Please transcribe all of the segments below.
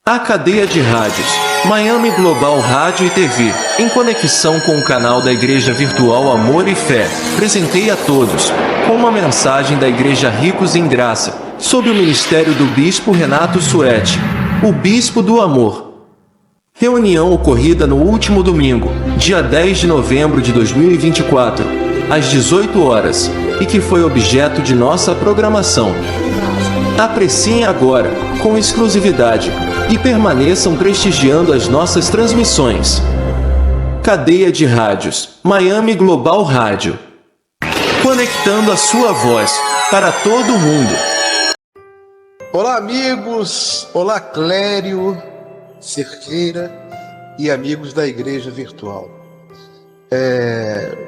A cadeia de rádios Miami Global Rádio e TV, em conexão com o canal da Igreja Virtual Amor e Fé, presenteia a todos com uma mensagem da Igreja Ricos em Graça, sob o ministério do Bispo Renato Suete, o Bispo do Amor. Reunião ocorrida no último domingo, dia 10 de novembro de 2024, às 18 horas, e que foi objeto de nossa programação. Apreciem agora, com exclusividade, e permaneçam prestigiando as nossas transmissões. Cadeia de rádios Miami Global Rádio, conectando a sua voz para todo o mundo. Olá, amigos, olá, Clério Cerqueira e amigos da Igreja Virtual.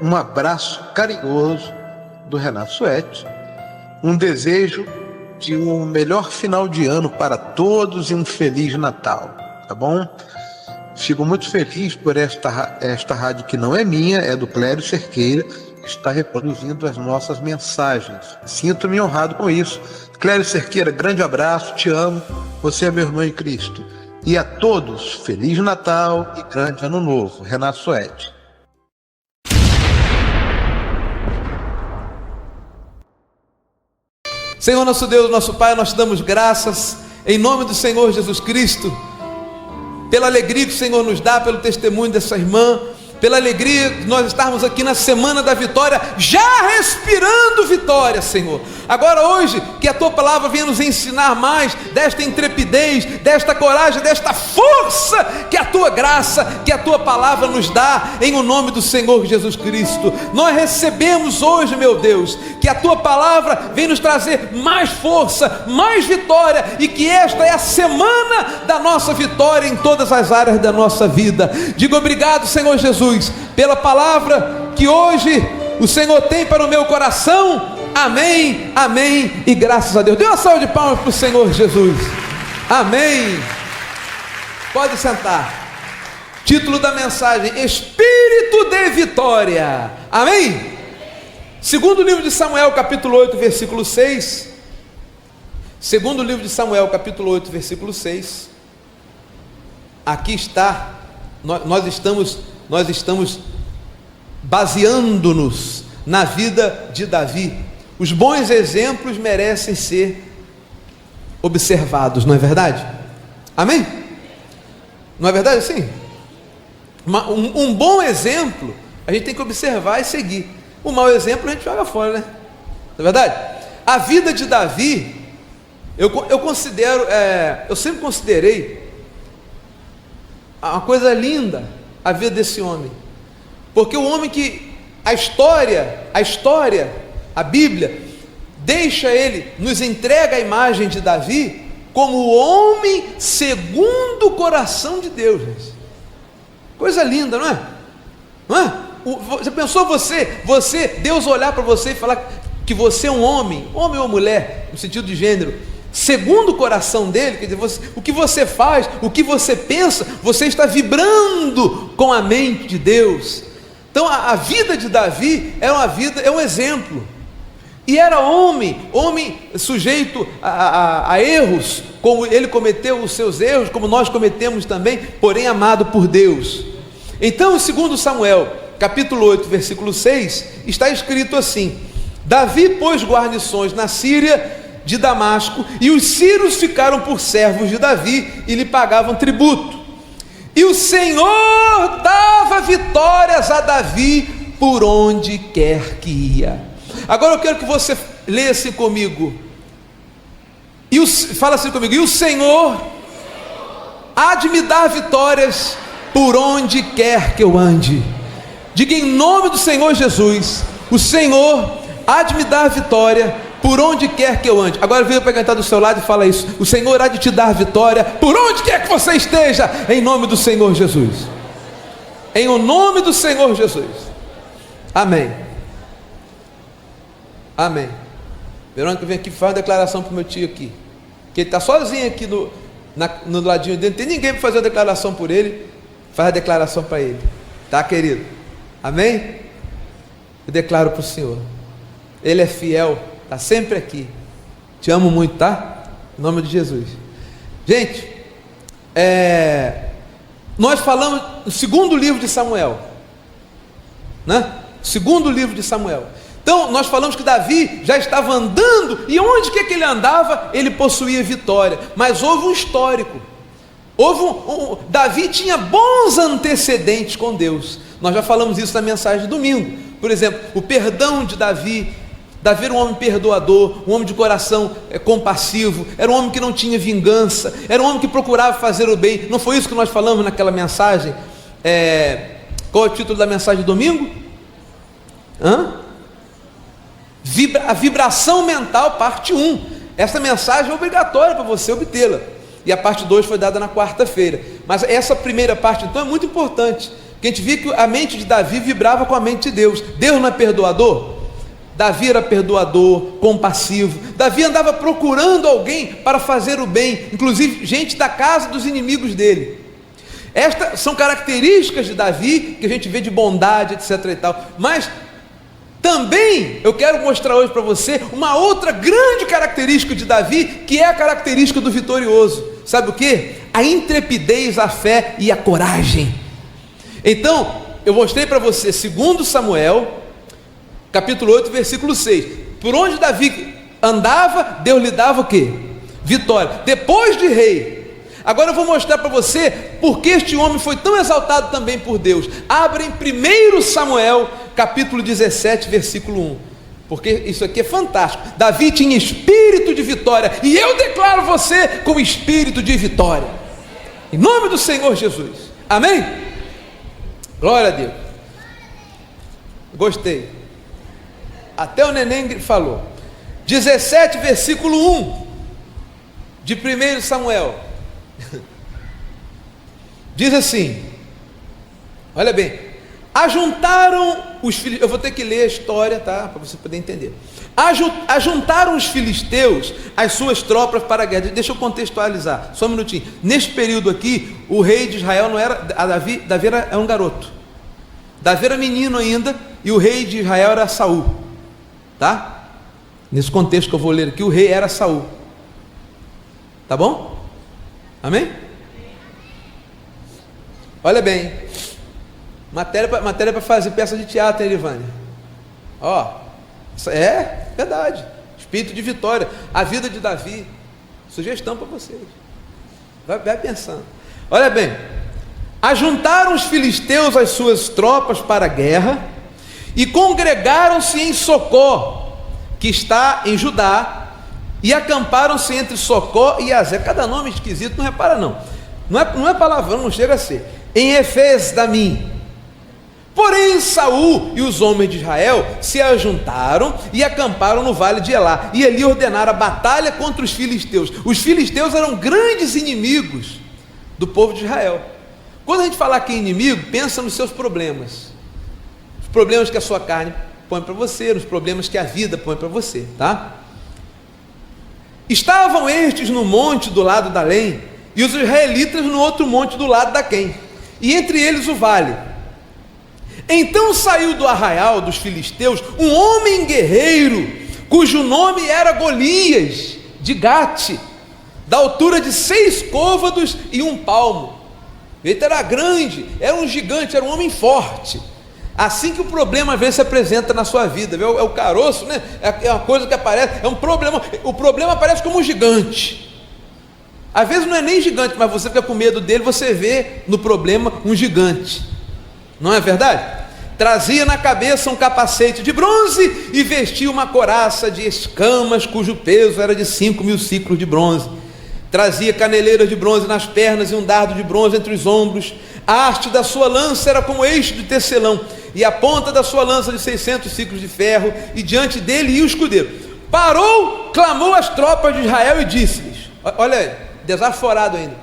Um abraço carinhoso do Renato Suete, um desejo de um melhor final de ano para todos e um Feliz Natal, tá bom? Fico muito feliz por esta rádio que não é minha, é do Clério Cerqueira, que está reproduzindo as nossas mensagens. Sinto-me honrado com isso. Clério Cerqueira, grande abraço, te amo, você é meu irmão em Cristo. E a todos, Feliz Natal e grande Ano Novo. Renato Suete. Senhor nosso Deus, nosso Pai, nós te damos graças em nome do Senhor Jesus Cristo, pela alegria que o Senhor nos dá, pelo testemunho dessa irmã, pela alegria de nós estarmos aqui na Semana da Vitória, já respirando vitória, Senhor. Agora hoje, que a Tua Palavra venha nos ensinar mais desta intrepidez, desta coragem, desta força que a Tua graça, que a Tua Palavra nos dá, em o nome do Senhor Jesus Cristo. Nós recebemos hoje, meu Deus, que a Tua Palavra venha nos trazer mais força, mais vitória, e que esta é a semana da nossa vitória em todas as áreas da nossa vida. Digo obrigado, Senhor Jesus, pela palavra que hoje o Senhor tem para o meu coração. Amém, amém e graças a Deus. Dê uma salva de palmas para o Senhor Jesus. Amém. Pode sentar. Título da mensagem: Espírito de Vitória. Amém. Segundo livro de Samuel, capítulo 8, versículo 6. Segundo livro de Samuel, capítulo 8, versículo 6. Aqui está, nós estamos baseando-nos na vida de Davi. Os bons exemplos merecem ser observados, não é verdade? Amém? Não é verdade assim? Um bom exemplo a gente tem que observar e seguir. O mau exemplo a gente joga fora, né? Não é verdade? A vida de Davi, eu sempre considerei uma coisa linda, a vida desse homem, porque o homem que a Bíblia deixa ele, nos entrega a imagem de Davi como o homem segundo o coração de Deus. Coisa linda, não é? Não é? Você pensou Deus olhar para você e falar que você é um homem ou mulher, no sentido de gênero, segundo o coração dele, quer dizer, o que você faz, o que você pensa, você está vibrando com a mente de Deus. Então a vida de Davi é um exemplo, e era homem sujeito a erros, como ele cometeu os seus erros, como nós cometemos também, porém amado por Deus. Então, segundo Samuel, capítulo 8, versículo 6, está escrito assim: Davi pôs guarnições na Síria de Damasco, e os sírios ficaram por servos de Davi e lhe pagavam tributo. E o Senhor dava vitórias a Davi por onde quer que ia. Agora eu quero que você leia assim comigo. Fala assim comigo. E o Senhor há de me dar vitórias por onde quer que eu ande. Diga em nome do Senhor Jesus: o Senhor há de me dar vitória por onde quer que eu ande. Agora vem para quem está do seu lado e fala isso: o Senhor há de te dar vitória por onde quer que você esteja, em nome do Senhor Jesus. Em o nome do Senhor Jesus. Amém. Amém. Verônica, vem aqui, faz uma declaração para o meu tio aqui, que ele está sozinho aqui no ladinho dele, não tem ninguém para fazer uma declaração por ele. Faz a declaração para ele, tá, querido? Amém? Eu declaro para o Senhor, Ele é fiel, está sempre aqui. Te amo muito, tá? Em nome de Jesus. Gente, nós falamos no segundo livro de Samuel, né? Segundo livro de Samuel. Então nós falamos que Davi já estava andando, e onde que ele andava, ele possuía vitória. Mas houve um histórico, Davi tinha bons antecedentes com Deus. Nós já falamos isso na mensagem de domingo. Por exemplo, o perdão de Davi. Davi era um homem perdoador, um homem de coração compassivo, era um homem que não tinha vingança, era um homem que procurava fazer o bem. Não foi isso que nós falamos naquela mensagem? Qual é o título da mensagem de domingo? A vibração mental, parte 1. Essa mensagem é obrigatória para você obtê-la, e a parte 2 foi dada na quarta-feira. Mas essa primeira parte então é muito importante, porque a gente vê que a mente de Davi vibrava com a mente de Deus. Deus não é perdoador? Davi era perdoador, compassivo. Davi andava procurando alguém para fazer o bem, inclusive gente da casa dos inimigos dele. Estas são características de Davi, que a gente vê de bondade, etc e tal. Mas também eu quero mostrar hoje para você uma outra grande característica de Davi, que é a característica do vitorioso. Sabe o que? A intrepidez, a fé e a coragem. Então, eu mostrei para você, segundo Samuel, capítulo 8, versículo 6. Por onde Davi andava, Deus lhe dava o quê? Vitória. Depois de rei. Agora eu vou mostrar para você porque este homem foi tão exaltado também por Deus. Abra em 1 Samuel, capítulo 17, versículo 1. Porque isso aqui é fantástico. Davi tinha espírito de vitória, e eu declaro você com espírito de vitória, em nome do Senhor Jesus. Amém? Glória a Deus. Gostei. Até o neném falou. 17, versículo 1 de 1 Samuel. Diz assim, olha bem: ajuntaram os filisteus, eu vou ter que ler a história, tá? Para você poder entender. Ajuntaram os filisteus as suas tropas para a guerra. Deixa eu contextualizar, só um minutinho. Neste período aqui, o rei de Israel não era, Davi era um garoto. Davi era menino ainda, e o rei de Israel era Saul. Tá? Nesse contexto que eu vou ler aqui, o rei era Saul. Tá bom? Amém? Olha bem, matéria para fazer peça de teatro, hein, Elivânia? É verdade. Espírito de vitória. A vida de Davi. Sugestão para vocês. Vai pensando. Olha bem, ajuntaram os filisteus as suas tropas para a guerra e congregaram-se em Socó, que está em Judá, e acamparam-se entre Socó e Azer. Cada nome esquisito, não repara não. Não é palavrão, não chega a ser. Em Efes-damim. Porém Saul e os homens de Israel se ajuntaram e acamparam no vale de Elá, e ali ordenaram a batalha contra os filisteus. Os filisteus eram grandes inimigos do povo de Israel. Quando a gente falar aqui em inimigo, pensa nos seus problemas. Os problemas que a sua carne põe para você, nos problemas que a vida põe para você, tá? Estavam estes no monte do lado da Além, e os israelitas no outro monte do lado da Quem, e entre eles o vale. Então saiu do arraial dos filisteus um homem guerreiro, cujo nome era Golias, de Gate, da altura de 6 côvados e 1 palmo. Ele era grande, era um gigante, era um homem forte. Assim que o problema às vezes se apresenta na sua vida, é o caroço, né? É uma coisa que aparece, é um problema. O problema aparece como um gigante. Às vezes não é nem gigante, mas você fica com medo dele, você vê no problema um gigante. Não é verdade? Trazia na cabeça um capacete de bronze e vestia uma couraça de escamas, cujo peso era de 5.000 ciclos de bronze. Trazia caneleiras de bronze nas pernas e um dardo de bronze entre os ombros. A haste da sua lança era como eixo de tecelão, e a ponta da sua lança de 600 ciclos de ferro, e diante dele ia o escudeiro. Parou, clamou às tropas de Israel e disse-lhes, olha aí, desaforado ainda: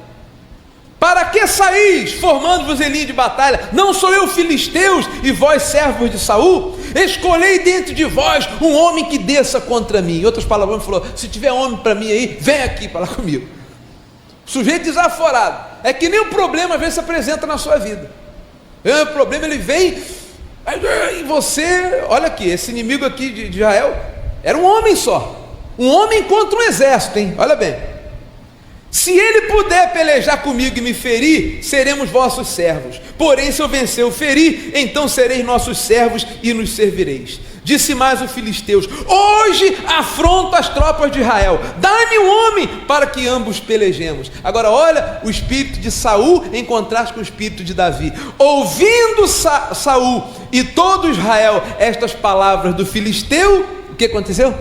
para que saís, formando-vos em linha de batalha? Não sou eu filisteus, e vós servos de Saul? Escolhei dentro de vós um homem que desça contra mim. Em outras palavras, ele falou: se tiver homem para mim aí, vem aqui falar comigo. Sujeito desaforado. É que nem o problema às vezes se apresenta na sua vida. O problema ele vem, e você, olha aqui, esse inimigo aqui de Israel era um homem só, um homem contra um exército, hein? Olha bem. Se ele puder pelejar comigo e me ferir, seremos vossos servos. Porém, se eu vencer ou ferir, então sereis nossos servos e nos servireis. Disse mais o filisteus: hoje afronto as tropas de Israel, dá-me um homem para que ambos pelejemos. Agora olha o espírito de Saul em contraste com o espírito de Davi. Ouvindo Saul e todo Israel estas palavras do filisteu, o que aconteceu?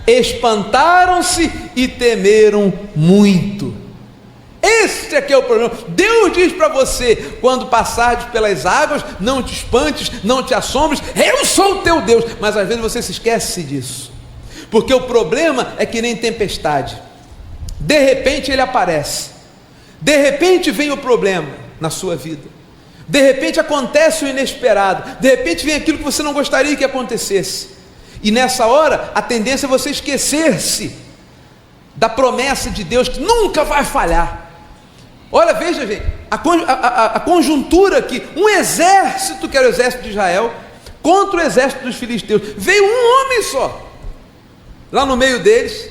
Espantaram-se e temeram muito. Esse aqui é o problema. Deus diz para você: quando passares pelas águas, não te espantes, não te assombres, eu sou o teu Deus. Mas às vezes você se esquece disso, porque o problema é que nem tempestade. De repente ele aparece, de repente vem o problema na sua vida, de repente acontece o inesperado, de repente vem aquilo que você não gostaria que acontecesse. E nessa hora, a tendência é você esquecer-se da promessa de Deus que nunca vai falhar. Olha, veja, gente, a conjuntura aqui: um exército, que era o exército de Israel, contra o exército dos filisteus. Veio um homem só, lá no meio deles.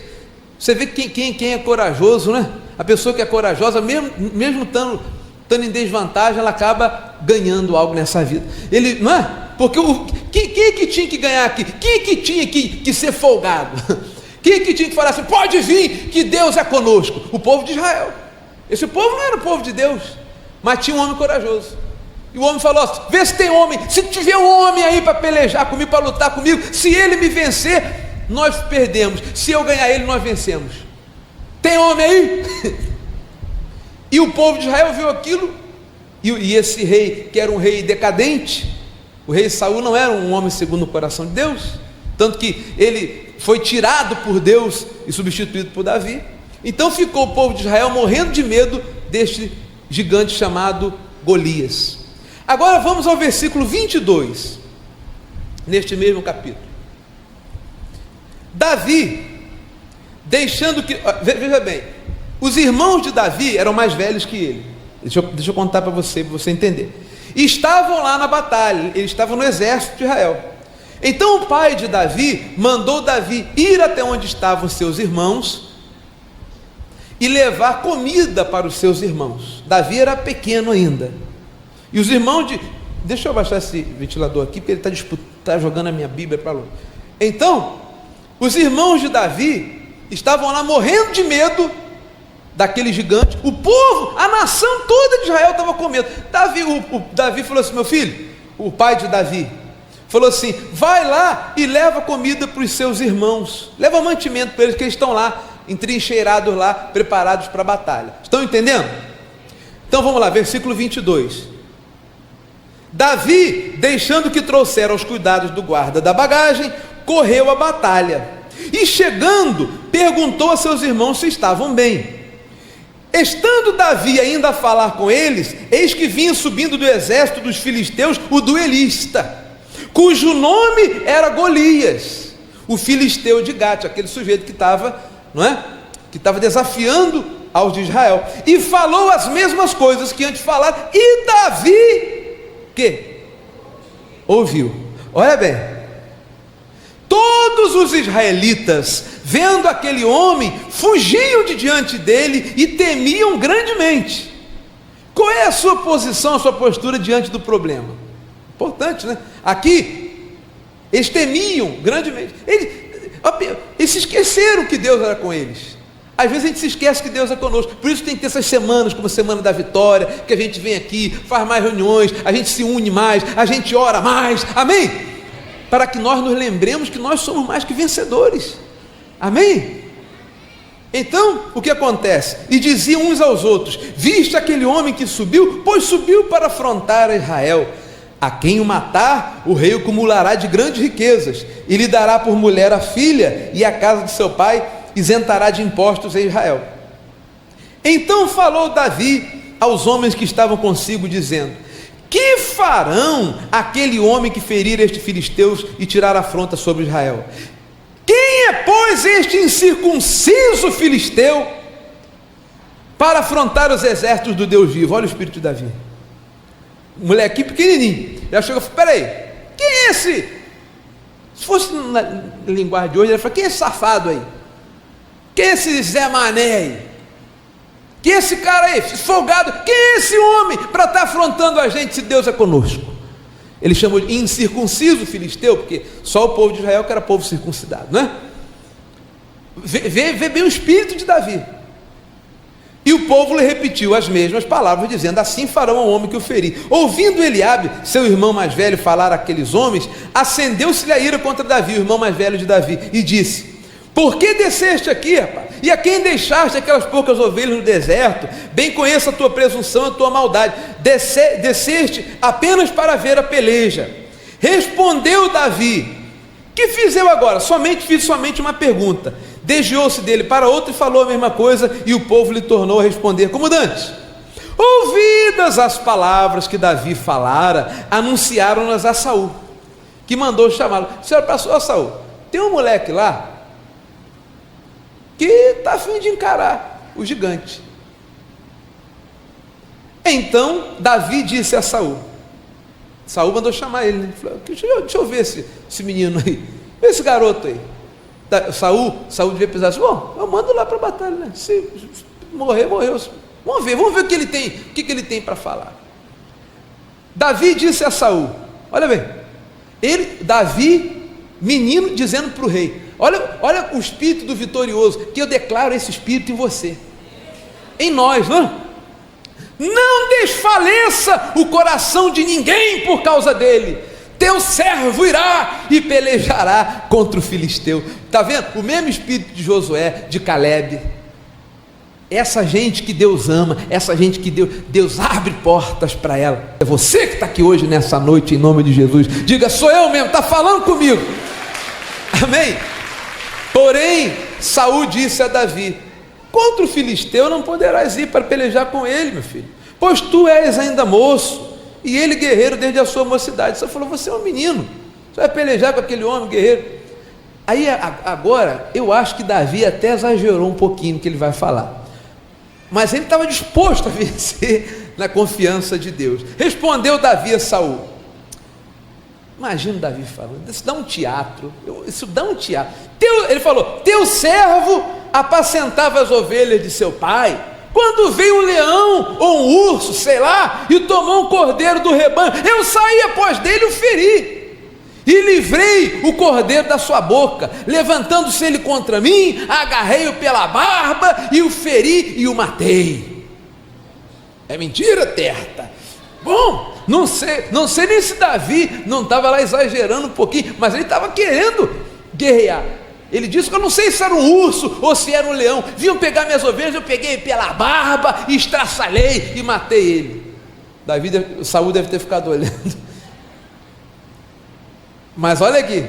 Você vê quem é corajoso, né? A pessoa que é corajosa, mesmo estando em desvantagem, ela acaba ganhando algo nessa vida. Ele, não é? Porque quem que tinha que ganhar aqui? Quem que tinha que ser folgado? Quem que tinha que falar assim: pode vir, que Deus é conosco? O povo de Israel. Esse povo não era o povo de Deus, mas tinha um homem corajoso. E o homem falou assim: vê se tem homem, se tiver um homem aí para pelejar comigo, para lutar comigo, se ele me vencer, nós perdemos, se eu ganhar ele, nós vencemos. Tem homem aí? E o povo de Israel viu aquilo, e esse rei, que era um rei decadente, o rei Saul não era um homem segundo o coração de Deus, tanto que ele foi tirado por Deus e substituído por Davi. Então ficou o povo de Israel morrendo de medo deste gigante chamado Golias. Agora vamos ao versículo 22, neste mesmo capítulo. Davi, deixando que... Veja bem, os irmãos de Davi eram mais velhos que ele. Deixa eu contar para você entender. Estavam lá na batalha, eles estavam no exército de Israel. Então o pai de Davi mandou Davi ir até onde estavam seus irmãos e levar comida para os seus irmãos. Davi era pequeno ainda, e os irmãos de... Deixa eu abaixar esse ventilador aqui, porque ele está jogando a minha Bíblia para longe. Então, os irmãos de Davi estavam lá morrendo de medo daquele gigante. O povo, a nação toda de Israel estava com medo. Davi falou assim: meu filho, o pai de Davi falou assim: vai lá e leva comida para os seus irmãos, leva mantimento para eles, que eles estão lá, entrincheirados lá, preparados para a batalha. Estão entendendo? Então vamos lá, versículo 22. Davi, deixando que trouxeram os cuidados do guarda da bagagem, correu à batalha, e chegando, perguntou a seus irmãos se estavam bem. Estando Davi ainda a falar com eles, eis que vinha subindo do exército dos filisteus o duelista, cujo nome era Golias, o filisteu de Gate, aquele sujeito que estava, não é? Que estava desafiando aos de Israel, e falou as mesmas coisas que antes falaram, e Davi, que? Ouviu. Olha bem, todos os israelitas, vendo aquele homem, fugiam de diante dele e temiam grandemente. Qual é a sua posição, a sua postura diante do problema? Importante, né? Aqui, eles temiam grandemente. Eles se esqueceram que Deus era com eles. Às vezes a gente se esquece que Deus é conosco. Por isso tem que ter essas semanas, como a Semana da Vitória, que a gente vem aqui, faz mais reuniões, a gente se une mais, a gente ora mais, amém? Para que nós nos lembremos que nós somos mais que vencedores, amém? Então, o que acontece? E diziam uns aos outros: viste aquele homem que subiu? Pois subiu para afrontar a Israel. A quem o matar, o rei o acumulará de grandes riquezas, e lhe dará por mulher a filha, e a casa de seu pai isentará de impostos em Israel. Então falou Davi aos homens que estavam consigo, dizendo: que farão aquele homem que ferir este filisteus e tirar afronta sobre Israel? Quem é, pois, este incircunciso filisteu para afrontar os exércitos do Deus vivo? Olha o espírito de Davi, molequinho pequenininho, já chegou e falou: peraí, quem é esse? Se fosse na linguagem de hoje, ele falou: quem é esse safado aí? Quem é esse Zé Mané aí? Que esse cara aí, folgado, quem é esse homem para estar afrontando a gente se Deus é conosco? Ele chamou de incircunciso filisteu, porque só o povo de Israel que era povo circuncidado, não é? Vê bem o espírito de Davi. E o povo lhe repetiu as mesmas palavras, dizendo: assim farão ao homem que o ferir. Ouvindo Eliabe, seu irmão mais velho, falar àqueles homens, acendeu-se-lhe a ira contra Davi, o irmão mais velho de Davi, e disse: por que desceste aqui, rapaz? E a quem deixaste aquelas poucas ovelhas no deserto? Bem conheço a tua presunção e a tua maldade. Desceste apenas para ver a peleja. Respondeu Davi: que fiz eu agora? Fiz somente uma pergunta. Desviou-se dele para outro e falou a mesma coisa, e o povo lhe tornou a responder como dantes. Ouvidas as palavras que Davi falara, anunciaram-nas a Saul, que mandou chamá-lo. Senhor, passou a Saul, tem um moleque lá que está a fim de encarar o gigante. Então Davi disse a Saul, Saul mandou chamar ele, né? Falou: deixa eu ver esse menino aí, esse garoto aí. Saul devia pensar assim: bom, eu mando lá para a batalha, né? Se morrer, morreu. Vamos ver o que ele tem, o que ele tem para falar. Davi disse a Saul, olha bem, Davi, menino, dizendo para o rei: olha o espírito do vitorioso, que eu declaro esse espírito em você, em nós, não desfaleça o coração de ninguém por causa dele. Teu servo irá e pelejará contra o filisteu. Está vendo? O mesmo espírito de Josué, de Caleb. Essa gente que Deus ama, essa gente que Deus abre portas para ela. É você que está aqui hoje, nessa noite, em nome de Jesus. Diga: sou eu mesmo, está falando comigo. Amém? Porém, Saul disse a Davi: contra o filisteu não poderás ir para pelejar com ele, meu filho, pois tu és ainda moço, e ele guerreiro desde a sua mocidade. Você falou: você é um menino, você vai pelejar com aquele homem guerreiro. Aí agora, eu acho que Davi até exagerou um pouquinho no que ele vai falar, mas ele estava disposto a vencer na confiança de Deus. Respondeu Davi a Saul. Imagina Davi falando, isso dá um teatro, ele falou: teu servo apacentava as ovelhas de seu pai, quando veio um leão ou um urso, sei lá, e tomou um cordeiro do rebanho, eu saí após dele e o feri, e livrei o cordeiro da sua boca. Levantando-se ele contra mim, agarrei-o pela barba e o feri e o matei. É mentira, Terta? Bom, não sei nem se Davi não estava lá exagerando um pouquinho, mas ele estava querendo guerrear. Ele disse que eu não sei se era um urso ou se era um leão. Vinham pegar minhas ovelhas, eu peguei pela barba, estraçalhei e matei ele. Saul deve ter ficado olhando. Mas olha aqui.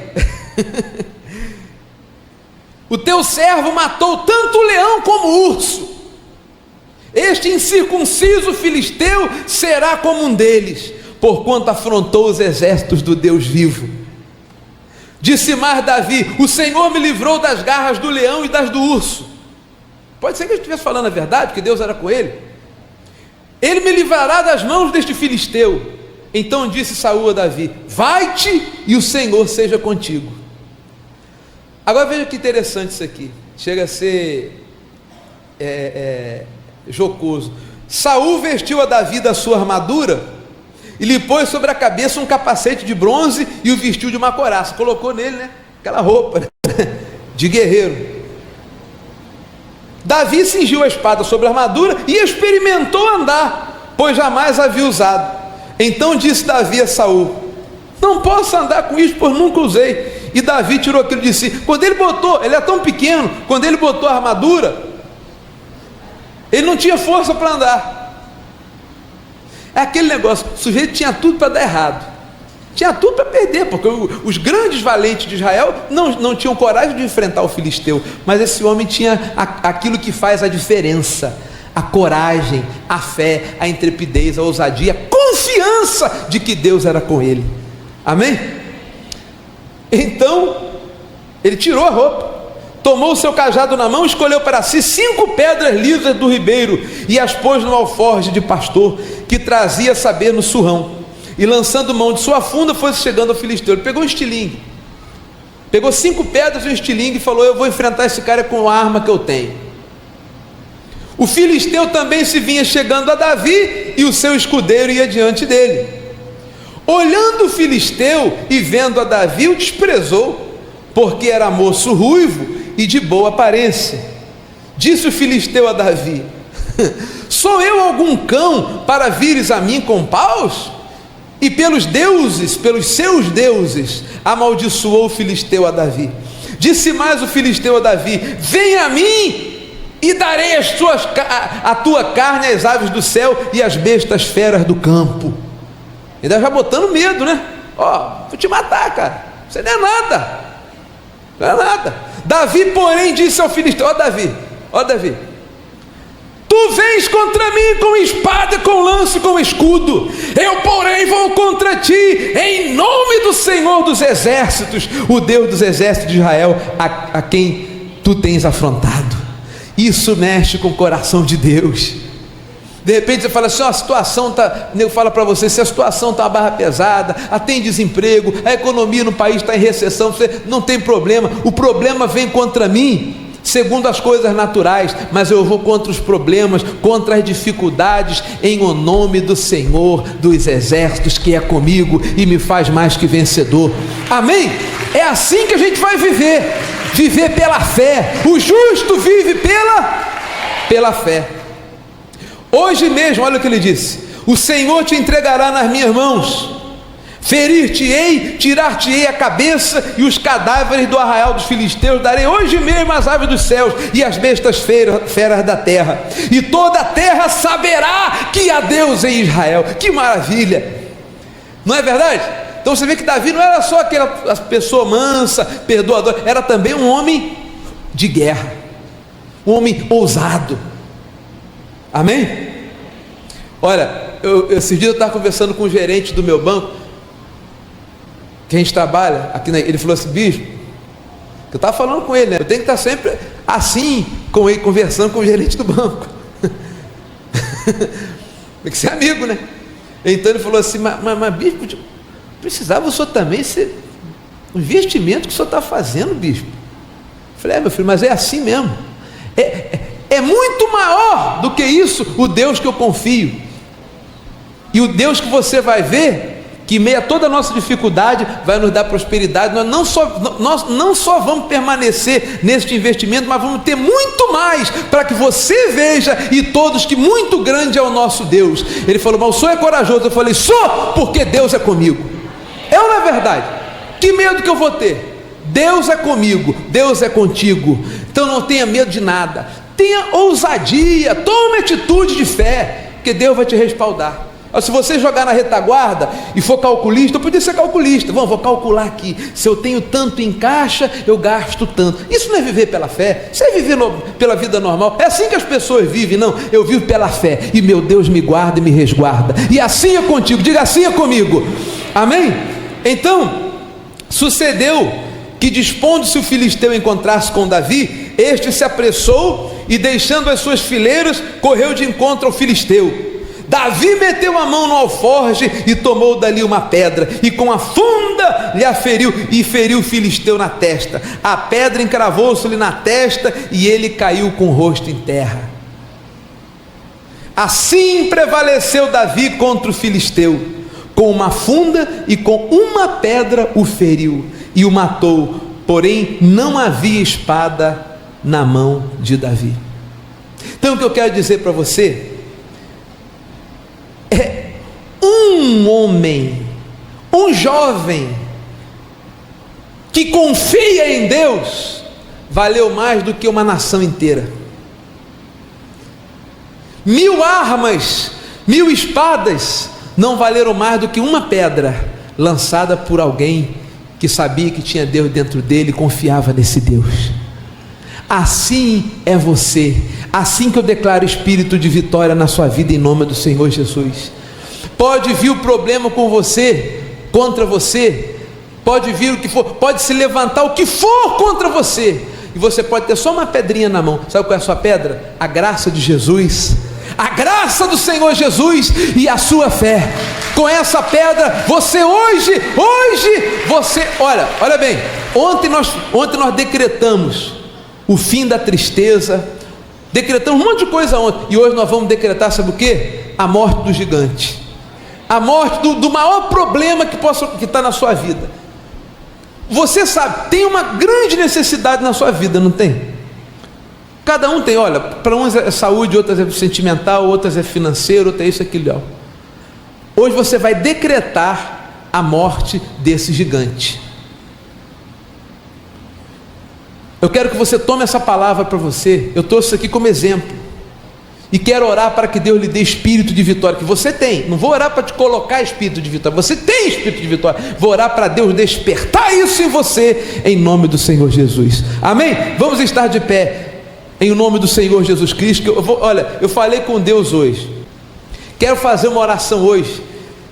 O teu servo matou tanto o leão como o urso. Este incircunciso filisteu será como um deles, porquanto afrontou os exércitos do Deus vivo. Disse mais Davi: o Senhor me livrou das garras do leão e das do urso. Pode ser que ele estivesse falando a verdade, porque Deus era com ele. Ele me livrará das mãos deste filisteu. Então disse Saul a Davi: vai-te e o Senhor seja contigo. Agora veja que interessante isso aqui, chega a ser jocoso. Saul vestiu a Davi da sua armadura e lhe pôs sobre a cabeça um capacete de bronze e o vestiu de uma couraça. Colocou nele, né, aquela roupa, né, de guerreiro. Davi cingiu a espada sobre a armadura e experimentou andar, pois jamais havia usado. Então disse Davi a Saul: não posso andar com isso, pois nunca usei. E Davi tirou aquilo de si. Quando ele botou, ele é tão pequeno, quando ele botou a armadura, ele não tinha força para andar. É aquele negócio, o sujeito tinha tudo para dar errado, tinha tudo para perder, porque os grandes valentes de Israel não tinham coragem de enfrentar o filisteu, mas esse homem tinha aquilo que faz a diferença: a coragem, a fé, a intrepidez, a ousadia, a confiança de que Deus era com ele. Amém? Então ele tirou a roupa, tomou o seu cajado na mão, escolheu para si 5 pedras lisas do ribeiro e as pôs no alforje de pastor que trazia saber no surrão, e lançando mão de sua funda foi chegando ao filisteu. Ele pegou um estilingue, pegou 5 pedras e um estilingue e falou: eu vou enfrentar esse cara com a arma que eu tenho. O filisteu também se vinha chegando a Davi, e o seu escudeiro ia diante dele. Olhando o filisteu e vendo a Davi, o desprezou, porque era moço ruivo e de boa aparência. Disse o filisteu a Davi: sou eu algum cão para vires a mim com paus? E pelos deuses, pelos seus deuses, amaldiçoou o filisteu a Davi. Disse mais o filisteu a Davi: vem a mim e darei a tua carne às aves do céu e às bestas feras do campo. Ainda já botando medo, né? Ó, vou te matar, cara, você não é nada, não é nada. Davi, porém, disse ao filisteu: ó Davi, tu vens contra mim com espada, com lança e com escudo, eu porém vou contra ti em nome do Senhor dos exércitos, o Deus dos exércitos de Israel, a quem tu tens afrontado. Isso mexe com o coração de Deus. De repente você fala assim: ó, a situação está, eu falo para você, se a situação está uma barra pesada, tem desemprego, a economia no país está em recessão, você não tem problema, o problema vem contra mim, segundo as coisas naturais, mas eu vou contra os problemas, contra as dificuldades, em o nome do Senhor dos exércitos, que é comigo e me faz mais que vencedor. Amém? É assim que a gente vai viver pela fé. O justo vive pela fé. Hoje mesmo, olha o que ele disse: o Senhor te entregará nas minhas mãos, ferir-te-ei, tirar-te-ei a cabeça e os cadáveres do arraial dos filisteus darei hoje mesmo às aves dos céus e às bestas feras da terra, e toda a terra saberá que há Deus em Israel. Que maravilha, não é verdade? Então você vê que Davi não era só aquela pessoa mansa, perdoadora, era também um homem de guerra, um homem ousado. Amém? Olha, esses dias eu estava conversando com o gerente do meu banco, que a gente trabalha aqui, ele falou assim: bispo, eu estava falando com ele, né? Eu tenho que estar sempre assim com ele, conversando com o gerente do banco. Tem que ser amigo, né? Então ele falou assim: mas bispo, precisava o senhor também ser o investimento que o senhor está fazendo, bispo. Eu falei: meu filho, mas é assim mesmo. É muito maior do que isso o Deus que eu confio, e o Deus que você vai ver, que em meio a toda a nossa dificuldade vai nos dar prosperidade. Nós não só vamos permanecer neste investimento, mas vamos ter muito mais, para que você veja e todos que muito grande é o nosso Deus. Ele falou: mas o senhor é corajoso? Eu falei: sou, porque Deus é comigo. É ou não é verdade? Que medo que eu vou ter? Deus é comigo, Deus é contigo. Então não tenha medo de nada, tenha ousadia, tome atitude de fé, porque Deus vai te respaldar. Se você jogar na retaguarda e for calculista, eu podia ser calculista, vou calcular aqui, se eu tenho tanto em caixa, eu gasto tanto. Isso não é viver pela fé, isso é viver pela vida normal. É assim que as pessoas vivem. Não, eu vivo pela fé, e meu Deus me guarda e me resguarda, e assim é contigo. Diga: assim é comigo. Amém? Então, sucedeu que, dispondo-se o filisteu encontrar-se com Davi, este se apressou e, deixando as suas fileiras, correu de encontro ao filisteu. Davi meteu a mão no alforje e tomou dali uma pedra, e com a funda lhe aferiu, e feriu o filisteu na testa. A pedra encravou-se-lhe na testa, e ele caiu com o rosto em terra. Assim prevaleceu Davi contra o filisteu, com uma funda e com uma pedra o feriu e o matou, porém não havia espada na mão de Davi. Então o que eu quero dizer para você é: um homem, um jovem que confia em Deus valeu mais do que uma nação inteira. 1000 armas, 1000 espadas não valeram mais do que uma pedra lançada por alguém que sabia que tinha Deus dentro dele e confiava nesse Deus. Assim é você, assim que eu declaro espírito de vitória na sua vida, em nome do Senhor Jesus. Pode vir o problema com você, contra você, pode vir o que for, pode se levantar o que for contra você, e você pode ter só uma pedrinha na mão. Sabe qual é a sua pedra? A graça de Jesus, a graça do Senhor Jesus e a sua fé. Com essa pedra, você hoje, você, olha bem, ontem nós decretamos o fim da tristeza, Decretamos um monte de coisa ontem, e hoje nós vamos decretar, sabe o quê? A morte do gigante, a morte do maior problema que está na sua vida. Você sabe, tem uma grande necessidade na sua vida, não tem? Cada um tem, olha, para uns é saúde, outras é sentimental, outras é financeiro, outras é isso, aquilo. Hoje você vai decretar a morte desse gigante. Eu quero que você tome essa palavra para você. Eu trouxe isso aqui como exemplo. E quero orar para que Deus lhe dê espírito de vitória, que você tem. Não vou orar para te colocar espírito de vitória, você tem espírito de vitória. Vou orar para Deus despertar isso em você, em nome do Senhor Jesus. Amém? Vamos estar de pé, em nome do Senhor Jesus Cristo. Olha, eu falei com Deus hoje. Quero fazer uma oração hoje,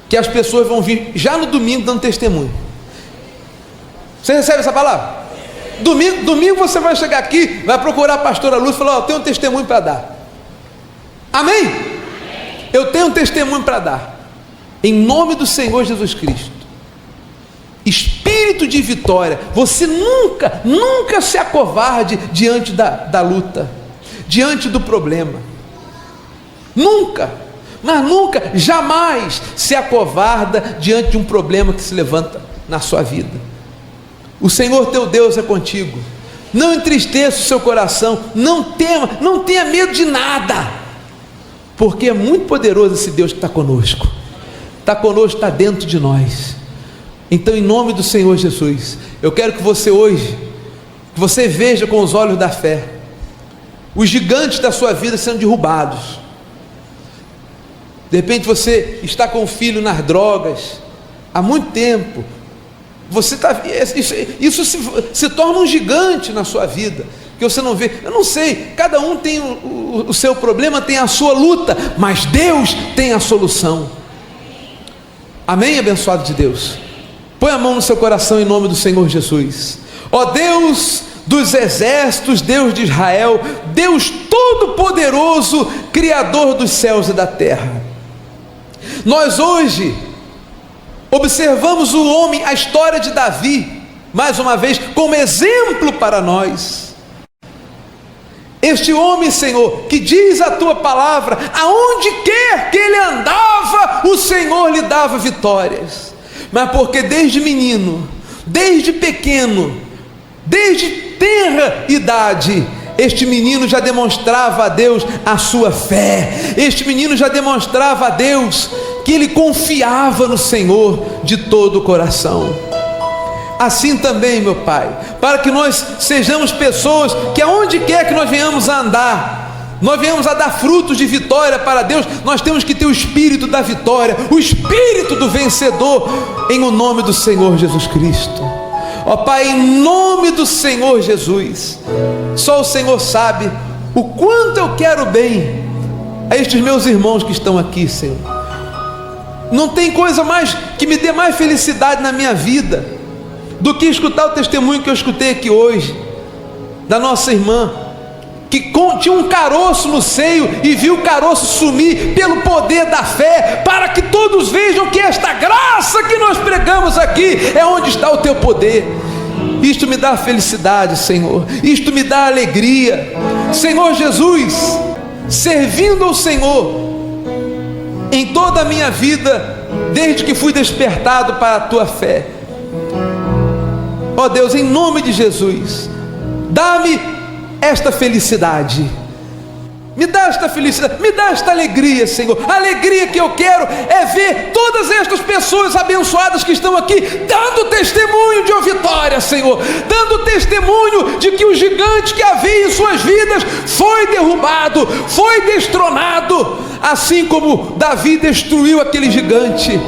que as pessoas vão vir já no domingo dando testemunho. Você recebe essa palavra? Domingo você vai chegar aqui, vai procurar a pastora Lúcia e falar: eu tenho um testemunho para dar. Amém? Eu tenho um testemunho para dar, em nome do Senhor Jesus Cristo. Espírito de vitória. Você nunca se acovarde diante da luta, diante do problema. Nunca, mas nunca, jamais se acovarda diante de um problema que se levanta na sua vida. O Senhor teu Deus é contigo. Não entristeça o seu coração, não tenha medo de nada, porque é muito poderoso esse Deus que está conosco. Está dentro de nós. Então, em nome do Senhor Jesus, eu quero que você hoje, que você veja com os olhos da fé, os gigantes da sua vida sendo derrubados. De repente você está com o filho nas drogas há muito tempo. Isso se torna um gigante na sua vida, que você não vê. Eu não sei, cada um tem o seu problema, tem a sua luta, mas Deus tem a solução. Amém, abençoado de Deus? Põe a mão no seu coração em nome do Senhor Jesus. Ó Deus dos exércitos, Deus de Israel, Deus todo-poderoso, Criador dos céus e da terra, nós hoje observamos o homem, a história de Davi, mais uma vez, como exemplo para nós. Este homem, Senhor, que diz a tua palavra, aonde quer que ele andava, o Senhor lhe dava vitórias. Mas porque desde menino, desde pequeno, desde tenra idade, este menino já demonstrava a Deus a sua fé. Este menino já demonstrava a Deus que ele confiava no Senhor de todo o coração. Assim também, meu Pai, para que nós sejamos pessoas que aonde quer que nós venhamos a andar, nós venhamos a dar frutos de vitória para Deus, nós temos que ter o espírito da vitória, o espírito do vencedor, em o nome do Senhor Jesus Cristo. Ó Pai, em nome do Senhor Jesus, só o Senhor sabe o quanto eu quero bem a estes meus irmãos que estão aqui, Senhor. Não tem coisa mais que me dê mais felicidade na minha vida do que escutar o testemunho que eu escutei aqui hoje, da nossa irmã, que tinha um caroço no seio e viu o caroço sumir pelo poder da fé, para que todos vejam que esta graça que nós pregamos aqui é onde está o teu poder. Isto me dá felicidade, Senhor, isto me dá alegria, Senhor Jesus, servindo ao Senhor em toda a minha vida, desde que fui despertado para a tua fé. Ó Deus, em nome de Jesus, dá-me esta felicidade, me dá esta felicidade, me dá esta alegria, Senhor. A alegria que eu quero é ver todas estas pessoas abençoadas que estão aqui, dando testemunho de uma vitória, Senhor, dando testemunho de que o gigante que havia em suas vidas foi derrubado, foi destronado, assim como Davi destruiu aquele gigante.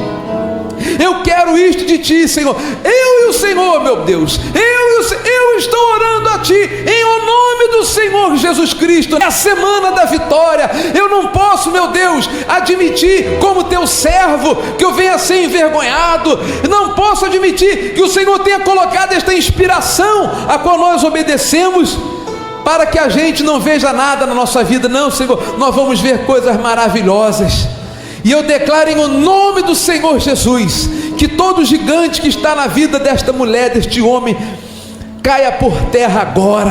Eu quero isto de ti, Senhor. Eu e o Senhor, meu Deus, eu estou orando a ti em o nome do Senhor Jesus Cristo. É a semana da vitória. Eu não posso, meu Deus, admitir como teu servo que eu venha ser envergonhado. Não posso admitir que o Senhor tenha colocado esta inspiração a qual nós obedecemos, para que a gente não veja nada na nossa vida. Não, Senhor, nós vamos ver coisas maravilhosas. E eu declaro em o nome do Senhor Jesus, que todo gigante que está na vida desta mulher, deste homem, caia por terra agora,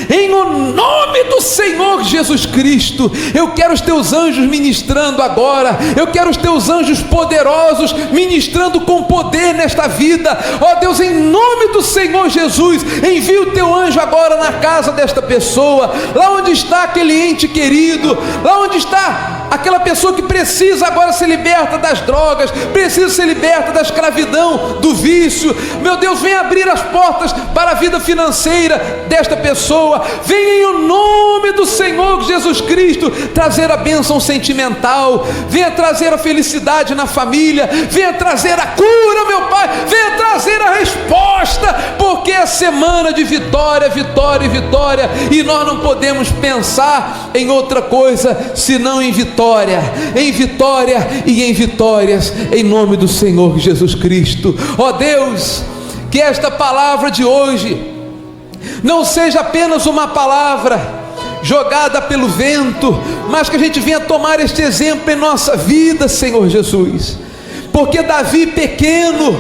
em o nome do Senhor Jesus Cristo. Eu quero os teus anjos ministrando agora, eu quero os teus anjos poderosos ministrando com poder nesta vida. Ó Deus, em nome do Senhor Jesus, envia o teu anjo agora na casa desta pessoa, lá onde está aquele ente querido, lá onde está aquela pessoa que precisa agora ser liberta das drogas, precisa ser liberta da escravidão, do vício. Meu Deus, vem abrir as portas para a vida financeira desta pessoa. Vem em o nome do Senhor Jesus Cristo trazer a bênção sentimental, venha trazer a felicidade na família, venha trazer a cura, meu Pai, venha trazer a resposta, porque é semana de vitória, vitória e vitória, e nós não podemos pensar em outra coisa senão em vitória e em vitórias, em nome do Senhor Jesus Cristo. Ó Deus, que esta palavra de hoje não seja apenas uma palavra jogada pelo vento, mas que a gente venha tomar este exemplo em nossa vida, Senhor Jesus, porque Davi pequeno,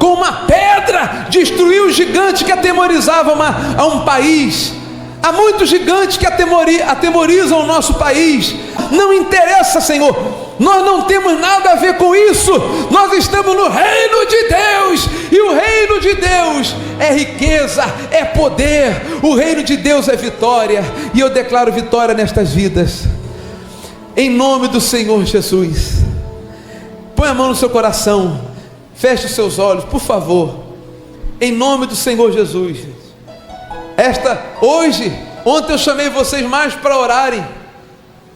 com uma pedra, destruiu o gigante que atemorizava a um país. Há muitos gigantes que atemorizam o nosso país. Não interessa, Senhor, nós não temos nada a ver com isso. Nós estamos no reino de Deus, e o reino de Deus é riqueza, é poder. O reino de Deus é vitória, e eu declaro vitória nestas vidas, em nome do Senhor Jesus. Põe a mão no seu coração, feche os seus olhos, por favor, em nome do Senhor Jesus. Ontem eu chamei vocês mais para orarem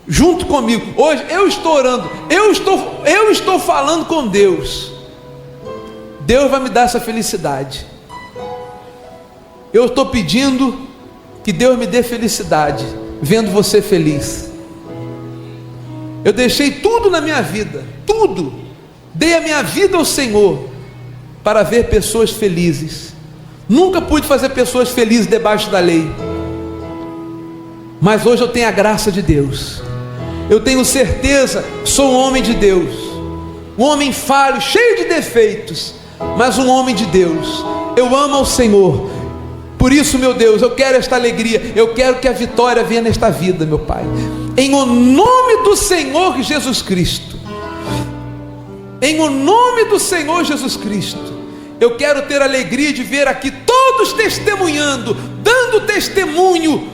junto comigo. Hoje eu estou orando, eu estou falando com Deus. Deus vai me dar essa felicidade. Eu estou pedindo que Deus me dê felicidade vendo você feliz. Eu deixei tudo na minha vida, tudo, dei a minha vida ao Senhor para ver pessoas felizes. Nunca pude fazer pessoas felizes debaixo da lei, mas hoje eu tenho a graça de Deus. Eu tenho certeza, sou um homem de Deus, um homem falho, cheio de defeitos, mas um homem de Deus. Eu amo ao Senhor. Por isso, meu Deus, eu quero esta alegria, eu quero que a vitória venha nesta vida, meu Pai, em o nome do Senhor Jesus Cristo. Em o nome do Senhor Jesus Cristo, eu quero ter a alegria de ver aqui todos testemunhando, dando testemunho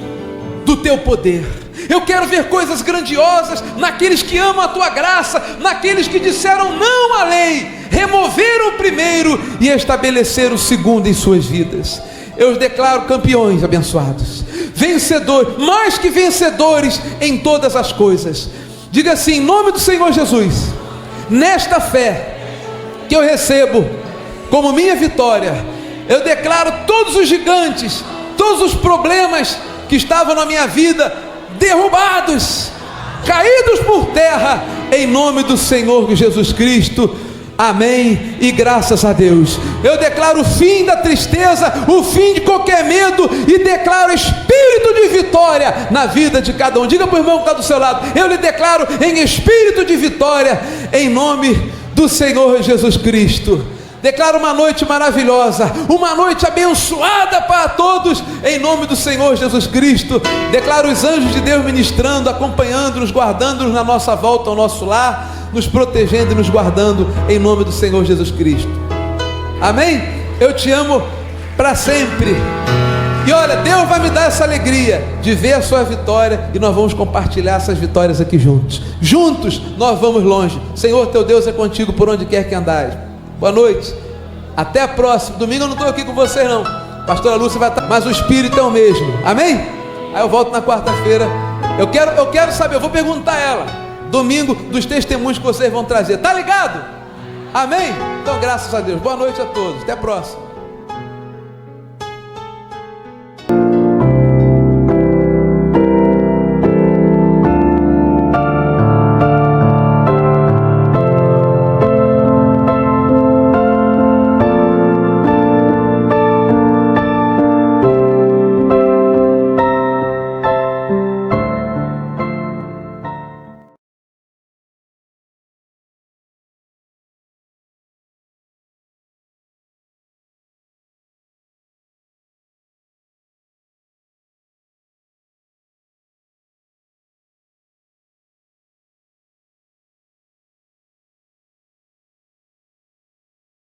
do teu poder. Eu quero ver coisas grandiosas naqueles que amam a tua graça, naqueles que disseram não à lei, removeram o primeiro e estabeleceram o segundo em suas vidas. Eu os declaro campeões abençoados, vencedores, mais que vencedores em todas as coisas. Diga assim, em nome do Senhor Jesus, nesta fé que eu recebo como minha vitória, eu declaro todos os gigantes, todos os problemas que estavam na minha vida derrubados, caídos por terra, em nome do Senhor Jesus Cristo. Amém e graças a Deus. Eu declaro o fim da tristeza, o fim de qualquer medo, e declaro espírito de vitória na vida de cada um. Diga para o irmão que está do seu lado, eu lhe declaro em espírito de vitória, em nome do Senhor Jesus Cristo. Declaro uma noite maravilhosa, uma noite abençoada para todos, em nome do Senhor Jesus Cristo. Declaro os anjos de Deus ministrando, acompanhando-nos, guardando-nos na nossa volta ao nosso lar, nos protegendo e nos guardando, em nome do Senhor Jesus Cristo. Amém? Eu te amo para sempre. E olha, Deus vai me dar essa alegria de ver a sua vitória, e nós vamos compartilhar essas vitórias aqui juntos. Juntos nós vamos longe. Senhor teu Deus é contigo por onde quer que andares. Boa noite, até a próxima. Domingo eu não estou aqui com vocês não, pastora Lúcia vai estar, mas o Espírito é o mesmo, amém? Aí eu volto na quarta-feira. Eu quero saber, eu vou perguntar a ela, domingo, dos testemunhos que vocês vão trazer, tá ligado? Amém? Então graças a Deus, boa noite a todos, até a próxima.